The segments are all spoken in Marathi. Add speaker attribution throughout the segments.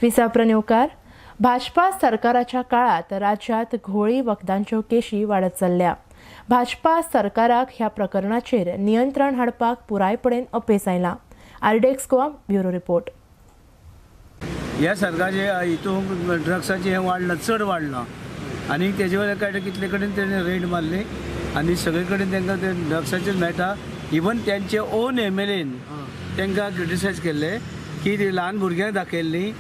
Speaker 1: विसाप्र न्यूकार भाजपा सरकाराच्या काळात राज्यात घोळी वखदांच्यो केशी वाडत चल्ल्या। भाजपा सरकाराक ह्या प्रकरणाचेर नियंत्रण हाडपाक पुरायपणेन अपेस आयला। आरडेक्स गोवा ब्युरो रिपोर्ट।
Speaker 2: ह्या सरकारचे हितून ड्रग्साचे हे वाढलं, चड वाढला आणि त्याच्यावर काय कितले कडेन तेणे रेड मारले आणि सगळे कडेन तांकां ते ड्रग्साचेच मेळटा। इवन त्यांचे ओन एमएलएन तांकां क्रिटिसायज केल्ले की ती ल्हान भुरग्यांक दाखयल्ली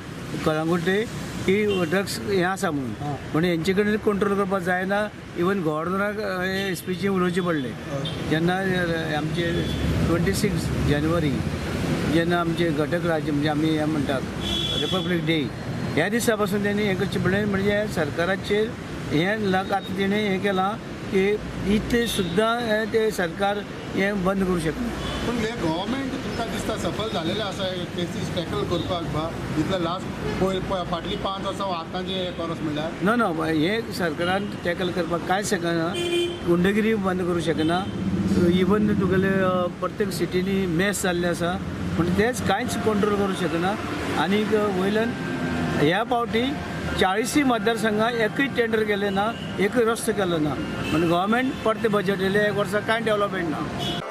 Speaker 2: कळंगुटे की ड्रग्स हें आसा म्हणून, पण हेंचे कडेन कंट्रोल करपाक जायना। इवन गव्हर्नराक हे स्पिचीन उलोवचें पडलें जेन्ना आमचे 26 जानेवारी जेन्ना आमचे घटक राज्य म्हणजे आमी हें म्हणटात रिपब्लीक डे ह्या दिसा पासून त्यांनी हें करचें पडलें। म्हणजे सरकाराचेर हें लाग आतां तेणें हें केलां की इतले सुद्दां ते सरकार हें बंद करूं शकना।
Speaker 3: पूण हे गव्हर्मेंट तुमकां दिसता सफल जालेलें आसा केसीस टॅकल करपाक इतले लास्ट फाटलीं 5 वर्सां आतांचे हे करस म्हणल्यार
Speaker 2: नो हे सरकारान टॅकल करपाक कांयच शकना, गुंडगिरी बंद करूं शकना। इवन तुगेले प्रत्येक सिटीनी मेस जाल्ले आसा पूण तेच कांयच कंट्रोल करूं शकना। आनीक वयल्यान ह्या फावटी 40 मतदारसंघां एकूय टेंडर केले ना, एकूय रस्तो केलो ना। म्हणजे गव्हर्मेंट परते बजेट येयले 1 वर्सा कांय डेव्हलपमेंट ना।